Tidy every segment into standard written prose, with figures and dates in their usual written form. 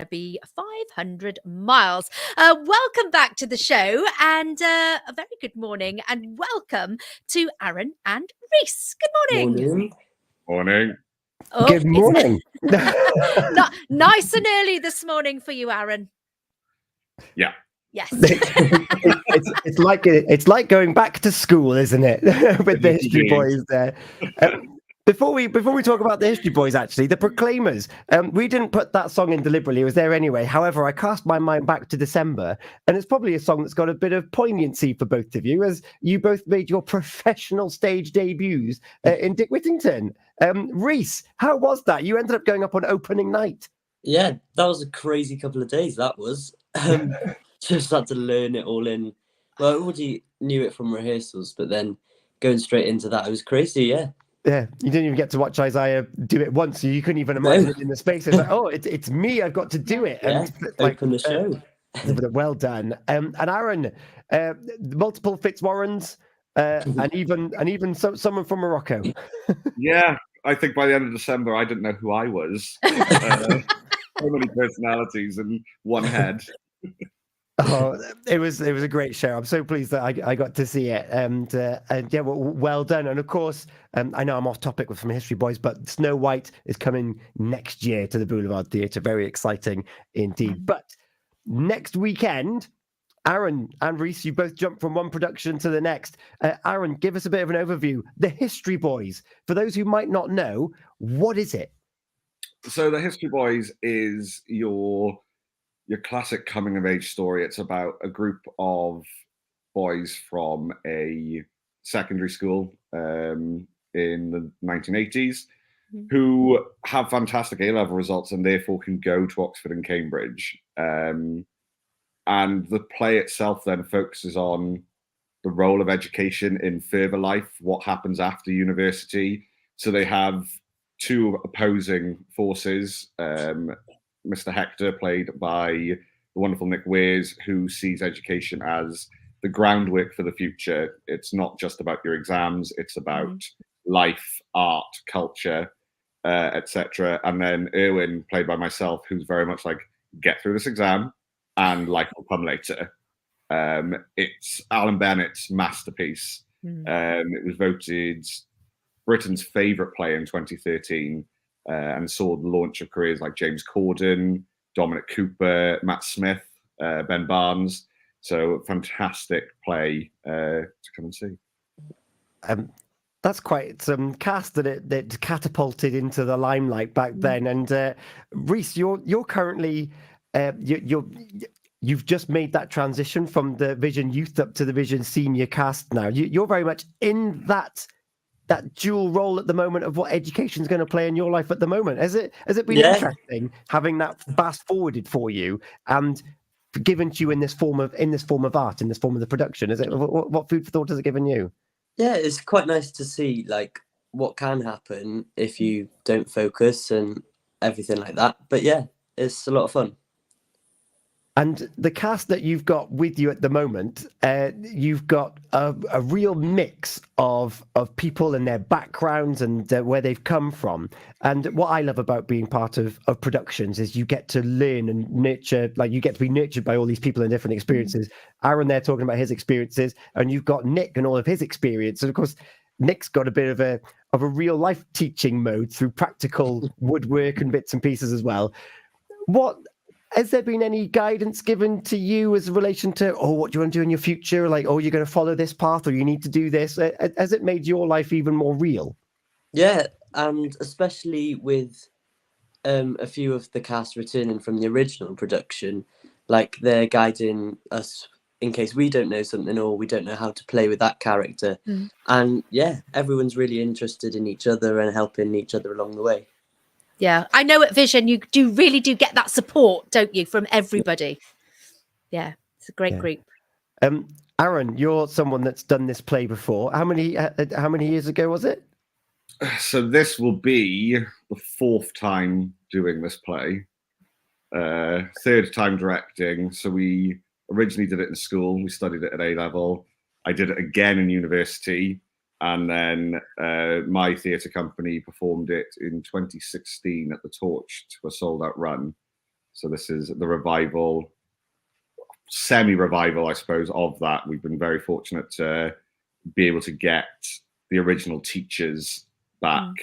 be 500 miles. Welcome back to the show, and a very good morning, and welcome to Aaron and Reese. Good morning. Morning. Oh, Good morning. Nice and early this morning for you, Aaron. Yeah. Yes. it's like going back to school, isn't it? With the History Boys there. Before we talk about the History Boys, actually, the Proclaimers, we didn't put that song in deliberately. It was there anyway. However, I cast my mind back to December, and it's probably a song that's got a bit of poignancy for both of you, as you both made your professional stage debuts in Dick Whittington. Reese, how was that? You ended up going up on opening night. Yeah, that was a crazy couple of days, that was. Just had to learn it all in. Well, I already knew it from rehearsals, but then going straight into that, it was crazy, yeah. Yeah, you didn't even get to watch Isaiah do it once, so you couldn't even imagine it in the space. It's like, oh, it's me, I've got to do it. And open the show. Well done. And Aaron, multiple Fitzwarrens, and even someone from Morocco. Yeah, I think by the end of December, I didn't know who I was. So many personalities in one head. Oh, it was a great show. I'm so pleased that I got to see it, and yeah, well done. And of course, I know I'm off topic from History Boys, but Snow White is coming next year to the Boulevard Theatre. Very exciting indeed. But next weekend, Aaron and Reese, you both jumped from one production to the next. Aaron, give us a bit of an overview. The History Boys, for those who might not know, what is it? So the History Boys is your classic coming of age story. It's about a group of boys from a secondary school in the 1980s who have fantastic A-level results and therefore can go to Oxford and Cambridge. And the play itself then focuses on the role of education in further life, what happens after university. So they have two opposing forces. Mr. Hector, played by the wonderful Nick Weirs, who sees education as the groundwork for the future. It's not just about your exams, it's about life, art, culture, etc. And then Erwin, played by myself, who's very much like, get through this exam and life will come later. It's Alan Bennett's masterpiece. It was voted Britain's favourite play in 2013. And saw the launch of careers like James Corden, Dominic Cooper, Matt Smith, Ben Barnes. So fantastic play to come and see. That's quite some cast that catapulted into the limelight back then. And Reese, you're currently you've just made that transition from the Vision Youth up to the Vision Senior cast now. You're very much in that dual role at the moment of what education is going to play in your life at the moment. Has it been interesting having that fast forwarded for you and given to you in this form of art, in this form of the production? Is it what food for thought has it given you? Yeah, it's quite nice to see like what can happen if you don't focus and everything like that. But yeah, it's a lot of fun. And the cast that you've got with you at the moment, you've got a real mix of people and their backgrounds and where they've come from. And what I love about being part of productions is you get to learn and nurture, like you get to be nurtured by all these people and different experiences. Aaron there talking about his experiences, and you've got Nick and all of his experience. And of course, Nick's got a bit of a real life teaching mode through practical woodwork and bits and pieces as well. Has there been any guidance given to you as a relation to, what do you want to do in your future? Like, you're going to follow this path or you need to do this? Has it made your life even more real? Yeah, and especially with a few of the cast returning from the original production, like they're guiding us in case we don't know something or we don't know how to play with that character. And yeah, everyone's really interested in each other and helping each other along the way. Yeah, I know at Vision you really do get that support, don't you, from everybody? Yeah, it's a great group. Aaron, you're someone that's done this play before. How many years ago was it? So this will be the fourth time doing this play, third time directing. So we originally did it in school. We studied it at A-level. I did it again in university. And then my theatre company performed it in 2016 at the Torch to a sold-out run. So this is the revival, semi-revival, I suppose, of that. We've been very fortunate to be able to get the original teachers back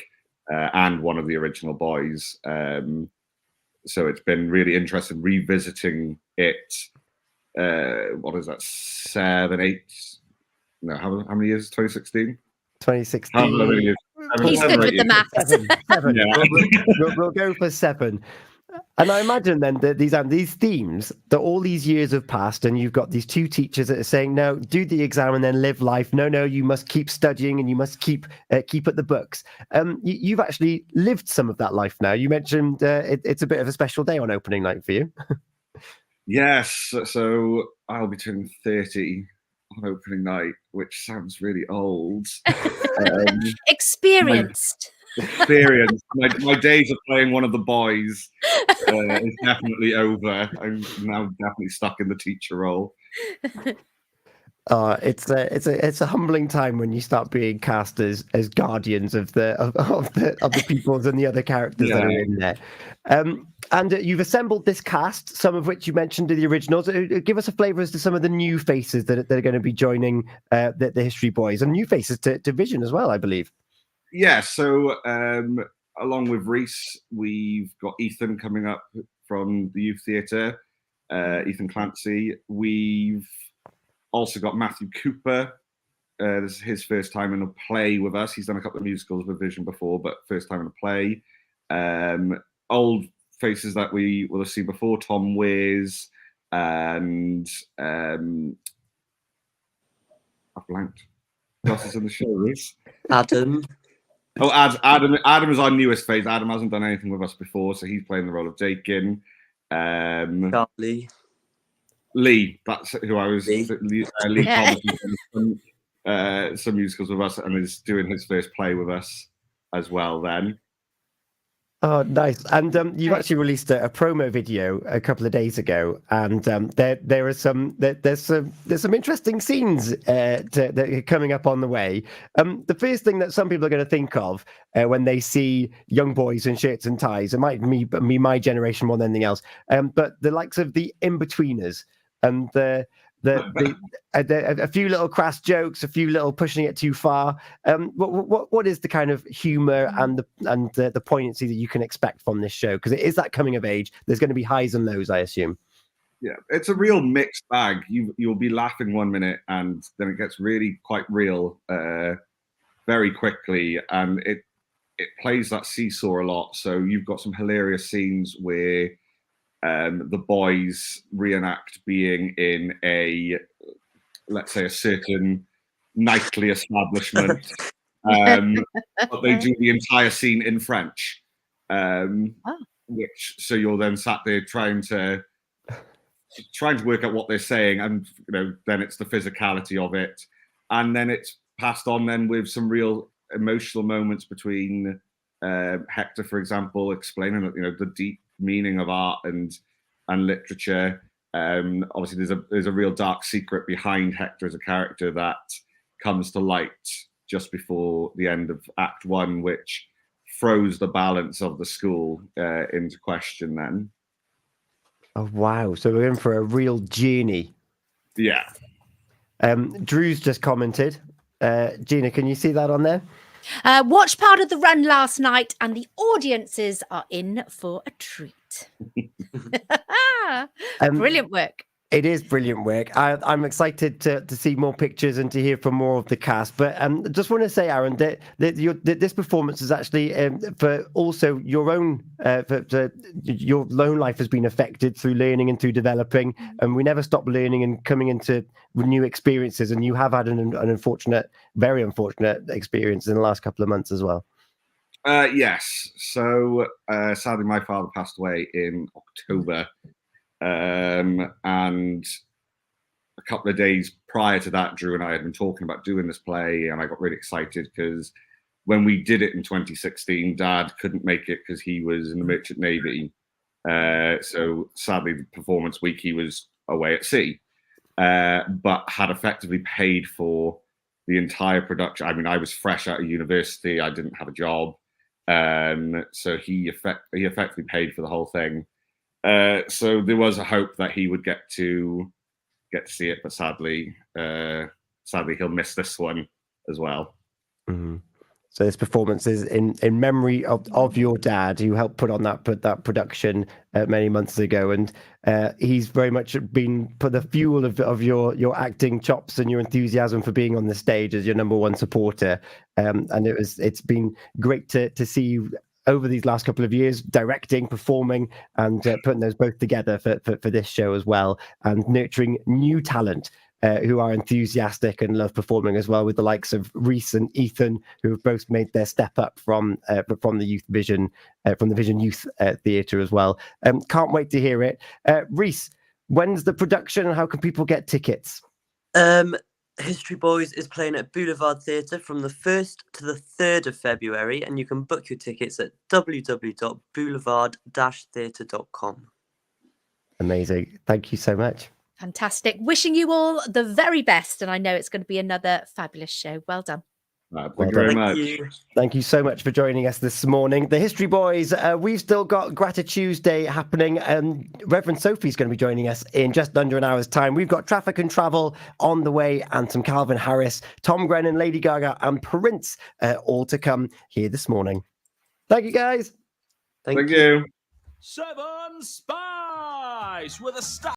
and one of the original boys. So it's been really interesting revisiting it. What is that? 7, 8? No, how many years? 2016. 2016. He's good with the maths. Seven. Yeah. We'll go for 7. And I imagine then that these themes, that all these years have passed, and you've got these 2 teachers that are saying, no, do the exam and then live life. No, you must keep studying and you must keep at the books. You've actually lived some of that life now. You mentioned it's a bit of a special day on opening night for you. Yes, so I'll be turning 30 on opening night, which sounds really old. Experienced. Experience. My days of playing one of the boys is definitely over. I'm now definitely stuck in the teacher role. It's a humbling time when you start being cast as guardians of the peoples and the other characters that are in there. And you've assembled this cast, some of which you mentioned in the originals. Give us a flavour as to some of the new faces that are going to be joining the History Boys, and new faces to Vision as well, I believe. Yeah, so along with Reese, we've got Ethan coming up from the Youth Theatre, Ethan Clancy. We've also got Matthew Cooper. This is his first time in a play with us. He's done a couple of musicals with Vision before, but first time in a play. Old faces that we will have seen before, Tom Wears, and I've blanked. Who else is in the show, Reese? Adam. Oh, Adam is our newest face. Adam hasn't done anything with us before, so he's playing the role of Dakin. Charlie. Lee, that's who I was. Lee. Lee Thomas has done some musicals with us and is doing his first play with us as well then. Oh, nice! And you've actually released a promo video a couple of days ago, and there's some interesting scenes that are coming up on the way. The first thing that some people are going to think of when they see young boys in shirts and ties, it might be my generation more than anything else, but the likes of the In-Betweeners and a few little crass jokes, a few little pushing it too far. What is the kind of humour and the poignancy that you can expect from this show? Because it is that coming of age. There's going to be highs and lows, I assume. Yeah, it's a real mixed bag. You'll be laughing one minute, and then it gets really quite real very quickly, and it plays that seesaw a lot. So you've got some hilarious scenes where the boys reenact being in let's say a certain nightly establishment, but they do the entire scene in French, which so you're then sat there trying to work out what they're saying, and then it's the physicality of it, and then it's passed on then with some real emotional moments between Hector, for example, explaining that the deep meaning of art and literature. Obviously, there's a real dark secret behind Hector as a character that comes to light just before the end of Act 1, which throws the balance of the school into question. Then. Oh wow! So we're in for a real journey. Yeah. Drew's just commented. Gina, can you see that on there? Watched part of the run last night, and the audiences are in for a treat. Brilliant work. It is brilliant work. I'm excited to see more pictures and to hear from more of the cast. But just want to say, Aaron, that this performance is actually for also your own your own life has been affected through learning and through developing, and we never stop learning and coming into new experiences. And you have had an unfortunate, very unfortunate experience in the last couple of months as well. Yes. So sadly, my father passed away in October. And a couple of days prior to that, Drew and I had been talking about doing this play, and I got really excited because when we did it in 2016, Dad couldn't make it because he was in the Merchant Navy. So sadly, the performance week he was away at sea, but had effectively paid for the entire production. I mean, I was fresh out of university; I didn't have a job, so he effectively paid for the whole thing. So there was a hope that he would get to see it, but sadly he'll miss this one as well. Mm-hmm. So this performance is in memory of your dad, who helped put on that production many months ago, and he's very much been the fuel of your acting chops and your enthusiasm for being on the stage as your number one supporter. And it's been great to see you over these last couple of years, directing, performing, and putting those both together for this show as well, and nurturing new talent who are enthusiastic and love performing as well, with the likes of Rhys and Ethan, who have both made their step up from the Youth Vision, from the Vision Youth Theatre as well. Can't wait to hear it. Rhys, when's the production and how can people get tickets? History Boys is playing at Boulevard Theatre from the 1st to the 3rd of February, and you can book your tickets at www.boulevard-theatre.com. Amazing. Thank you so much. Fantastic. Wishing you all the very best. And I know it's going to be another fabulous show. Well done. Thank you very much. Thank you so much for joining us this morning. The History Boys, we've still got Gratitude Tuesday happening, and Reverend Sophie's going to be joining us in just under an hour's time. We've got Traffic and Travel on the way, and some Calvin Harris, Tom Grennan, Lady Gaga, and Prince all to come here this morning. Thank you, guys. Thank you. 7 Spice with a star.